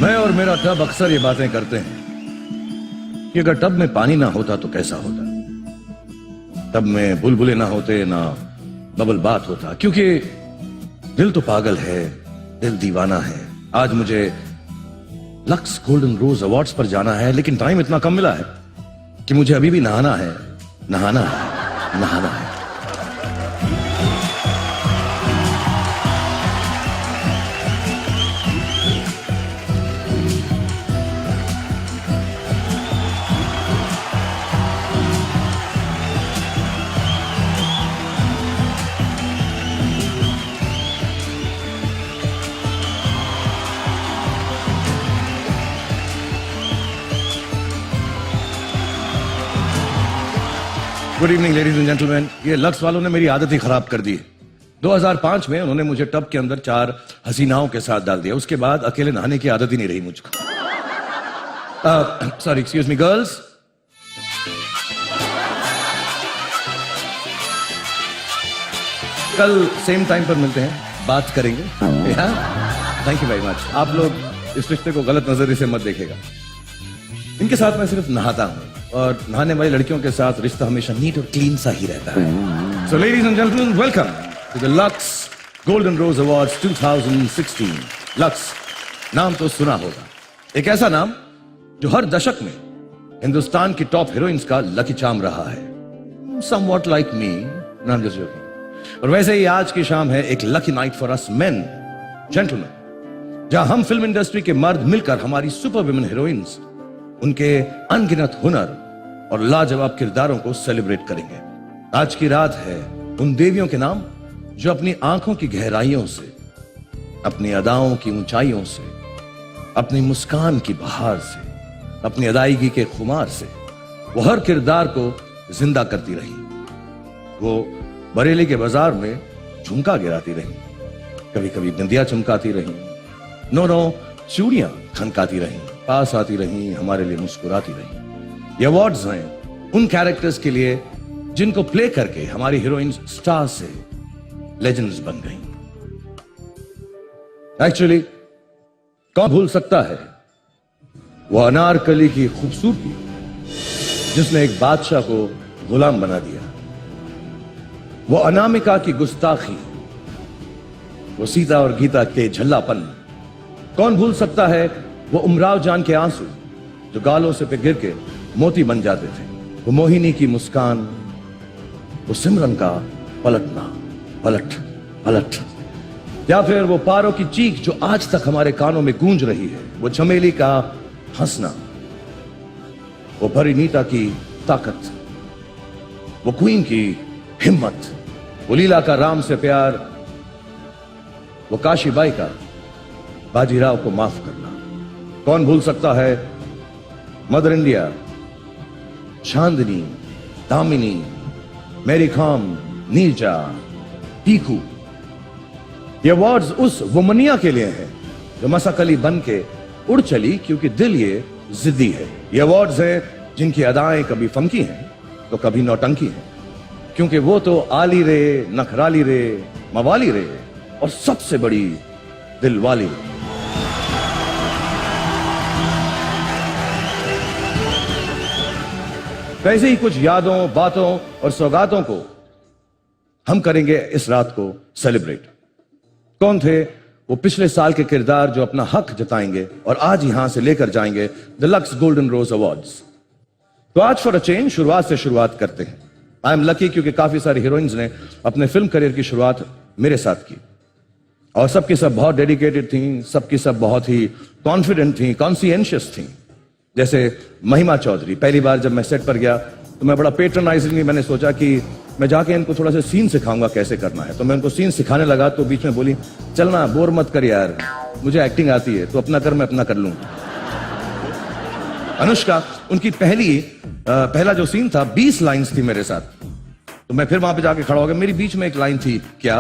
मैं और मेरा टब अक्सर ये बातें करते हैं कि अगर टब में पानी ना होता तो कैसा होता। टब में बुलबुले ना होते, ना बबल बात होता, क्योंकि दिल तो पागल है, दिल दीवाना है। आज मुझे लक्स गोल्डन रोज अवार्ड्स पर जाना है, लेकिन टाइम इतना कम मिला है कि मुझे अभी भी नहाना है, नहाना है, नहाना है। Good evening ladies and gentleman. ये लक्स वालों ने मेरी आदत ही खराब कर दी है। 2005 में उन्होंने मुझे टब के अंदर 4 हसीनाओं के साथ डाल दिया। उसके बाद अकेले नहाने की आदत ही नहीं रही मुझको। Sorry, excuse me girls. कल सेम टाइम पर मिलते हैं, बात करेंगे। Thank you very much. आप लोग इस रिश्ते को गलत नजरिए से मत देखिएगा। इनके साथ मैं सिर्फ नहाता हूं, और नहाने वाली लड़कियों के साथ रिश्ता हमेशा नीट और क्लीन सा ही रहता है। So ladies and gentlemen, welcome to the Lux golden Rose Awards 2016। Lux नाम तो सुना होगा, एक ऐसा नाम जो हर दशक में हिंदुस्तान की टॉप हीरोइंस का लकी चार्म रहा है। समवॉट लाइक मी, नाम जस्ट जोकिंग। और वैसे ही आज की शाम है एक lucky night for us main, gentleman, जहां हम फिल्म इंडस्ट्री के मर्द मिलकर हमारी सुपर विमेन हीरोइंस, उनके अनगिनत हुनर और लाजवाब किरदारों को सेलिब्रेट करेंगे। आज की रात है उन देवियों के नाम जो अपनी आंखों की गहराइयों से, अपनी अदाओं की ऊंचाइयों से, अपनी मुस्कान की बहार से, अपनी अदायगी के खुमार से वो हर किरदार को जिंदा करती रही। वो बरेली के बाजार में झुमका गिराती रही, कभी कभी बिंदिया चमकाती रही, नो चूड़ियां खनकाती रही, पास आती रही, हमारे लिए मुस्कुराती रही। ये अवार्ड्स हैं उन कैरेक्टर्स के लिए जिनको प्ले करके हमारी हीरोइंस स्टार से लेजेंड्स बन गई। एक्चुअली कौन भूल सकता है वो अनारकली की खूबसूरती जिसने एक बादशाह को गुलाम बना दिया, वो अनामिका की गुस्ताखी, वो सीता और गीता के झल्लापन। कौन भूल सकता है वो उमराव जान के आंसू जो गालों से पे गिर के मोती बन जाते थे, वो मोहिनी की मुस्कान, वो सिमरन का पलटना, पलट पलट, या फिर वो पारो की चीख जो आज तक हमारे कानों में गूंज रही है, वो चमेली का हंसना, वो परिणीता की ताकत, वो क्वीन की हिम्मत, वो लीला का राम से प्यार, वो काशीबाई का बाजीराव को माफ करना। कौन भूल सकता है मदर इंडिया, चांदनी, दामिनी, मैरी कॉम, नीरजा, पीकू। ये अवार्ड्स उस वुमनिया के लिए हैं जो मसाकली बन के उड़ चली क्योंकि दिल ये जिद्दी है। ये अवार्ड्स हैं जिनकी अदाएं कभी फंकी हैं तो कभी नौटंकी हैं, क्योंकि वो तो आली रे, नखराली रे, मवाली रे, और सबसे बड़ी दिलवाली रे। वैसे ही कुछ यादों, बातों और सौगातों को हम करेंगे इस रात को सेलिब्रेट। कौन थे वो पिछले साल के किरदार जो अपना हक जताएंगे और आज यहां से लेकर जाएंगे the Lux golden Rose Awards. तो आज फॉर अ चेंज शुरुआत करते हैं। आई एम लकी क्योंकि काफी सारी हीरोइंस ने अपने फिल्म करियर की शुरुआत मेरे साथ की, और सबकी सब बहुत डेडिकेटेड थी, सबकी सब बहुत ही कॉन्फिडेंट थी, कॉन्सियंशियस थी। जैसे महिमा चौधरी, पहली बार जब मैं सेट पर गया तो मैं बड़ा पेट्रोनाइजिंगली मैंने सोचा कि मैं जाके इनको थोड़ा सा सीन सिखाऊंगा कैसे करना है। तो मैं उनको सीन सिखाने लगा तो बीच में बोली, चलना बोर मत कर यार, मुझे एक्टिंग आती है, तो अपना कर, मैं अपना कर लूं। अनुष्का, उनकी पहला जो सीन था 20 लाइंस थी मेरे साथ, तो मैं फिर वहां पे जाके खड़ा हो गया। मेरी बीच में एक लाइन थी क्या,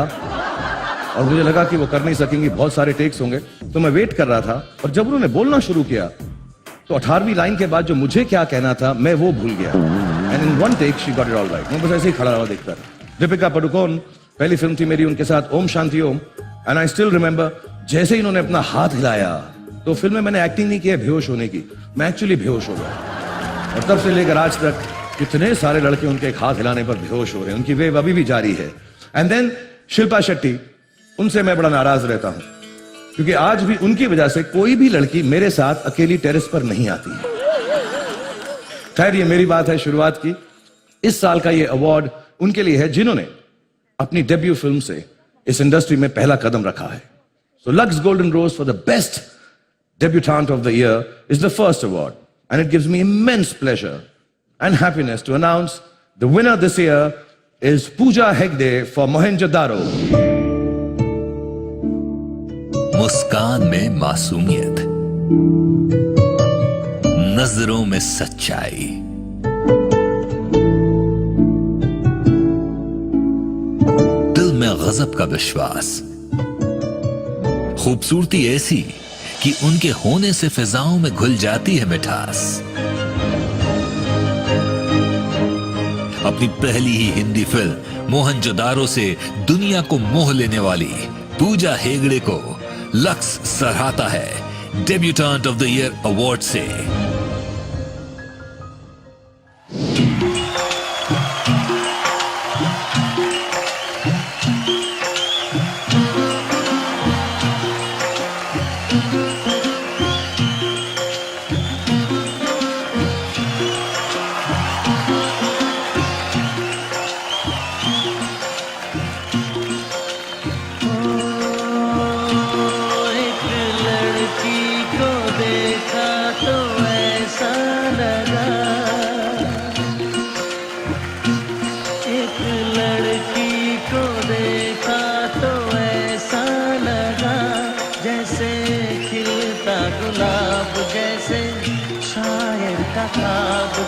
और मुझे लगा कि वो कर नहीं सकेंगी, बहुत सारे टेक्स होंगे, तो मैं वेट कर रहा था। और जब उन्होंने बोलना शुरू किया तो 18वीं लाइन के बाद जो मुझे क्या कहना था मैं वो भूल गया। And in one take she got it all right. मैं बस ऐसे ही खड़ा रहा देखता रहा। दीपिका पादुकोण, पहली फिल्म थी मेरी उनके साथ, Om Shanti Om, and I still remember जैसे ही इन्होंने अपना हाथ हिलाया तो फिल्म में मैंने एक्टिंग नहीं की है बेहोश होने की, मैं एक्चुअली बेहोश हो गया। और तब से लेकर आज तक कितने सारे लड़के उनके एक हाथ हिलाने पर बेहोश हो रहे हैं, उनकी वेव अभी भी जारी है। एंड देन शिल्पा शेट्टी, उनसे मैं बड़ा नाराज रहता हूं क्योंकि आज भी उनकी वजह से कोई भी लड़की मेरे साथ अकेली टेरेस पर नहीं आती है। खैर, ये मेरी बात है शुरुआत की। इस साल का ये अवार्ड उनके लिए है जिन्होंने अपनी डेब्यू फिल्म से इस इंडस्ट्री में पहला कदम रखा है। So Lux golden rose for the best debutant of the year is the first award, and it gives me immense pleasure and happiness to announce the winner this year is Pooja Hegde for Mohenjo-daro. मुस्कान में मासूमियत, नजरों में सच्चाई, दिल में गजब का विश्वास, खूबसूरती ऐसी कि उनके होने से फिजाओं में घुल जाती है मिठास। अपनी पहली ही हिंदी फिल्म मोहनजोदारो से दुनिया को मोह लेने वाली पूजा हेगड़े को लक्स सराहता है debutante of the year award से।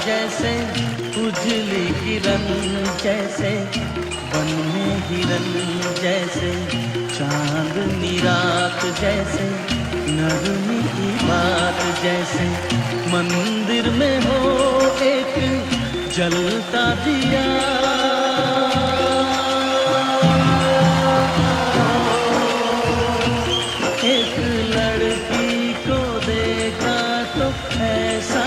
जैसे उजली किरण, जैसे वन में हिरन, जैसे चांदनी रात, जैसे नरमी की बात, जैसे मंदिर में हो एक जलता दिया। एक लड़की को देखा तो ऐसा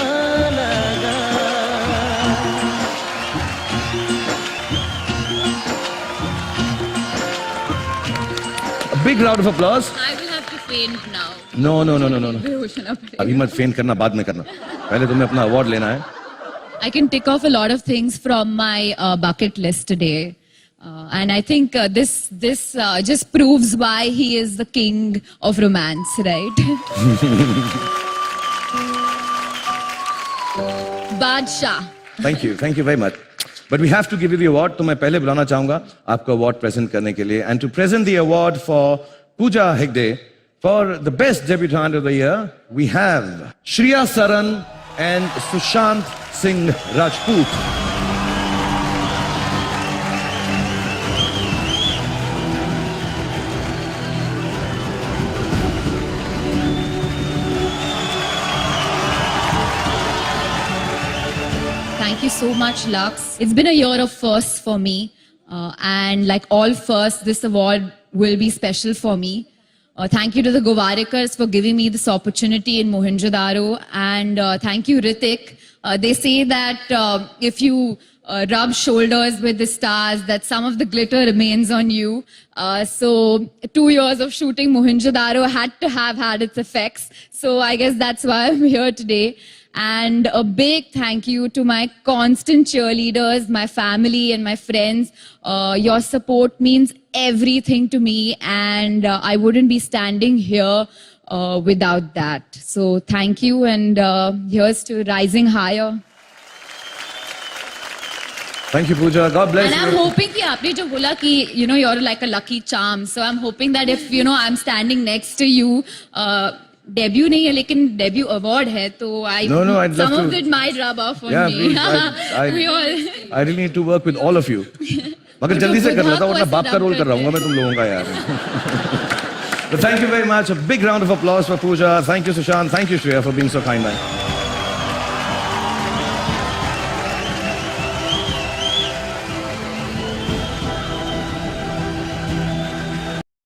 Big round of applause. I will have to faint now. No, no, no, no, no, no. बेहोश होना पड़ेगा। अभी मत फेंट करना, बाद में करना, पहले तुम्हें अपना अवार्ड लेना है। I can tick off a lot of things from my bucket list today, and I think this just proves why he is the king of romance, right? Badshah. Thank you very much. But we have to give you the award. तो मैं पहले बुलाना चाहूंगा आपको award present करने के लिए, and to present the award for Pooja Hegde for the best debutant of the year, we have Shriya Saran and Sushant Singh Rajput. Thank you so much, Lux. It's been a year of firsts for me. And like all firsts, this award will be special for me. Thank you to the Govarikars for giving me this opportunity in Mohenjo-daro. And thank you, Ritik. They say that if you rub shoulders with the stars, that some of the glitter remains on you. So 2 years of shooting Mohenjo-daro had to have had its effects. So I guess that's why I'm here today. And a big thank you to my constant cheerleaders, my family and my friends. Your support means everything to me, and I wouldn't be standing here without that. So thank you, and here's to rising higher. Thank you, Pooja. God bless And you. I'm hoping कि आपने जो बोला कि you're like a lucky charm. So I'm hoping that if I'm standing next to you, debut नहीं है लेकिन debut award है, तो some of it might rub off on me. I really need to work with all of you. मगर जल्दी से कर लेता हूँ, वरना बाप का रोल कर रहा हूँ मैं तुम लोगों का यार। But thank you very much. A big round of applause for Pooja. Thank you, Sushant. Thank you, Shreya, for being so kind, man.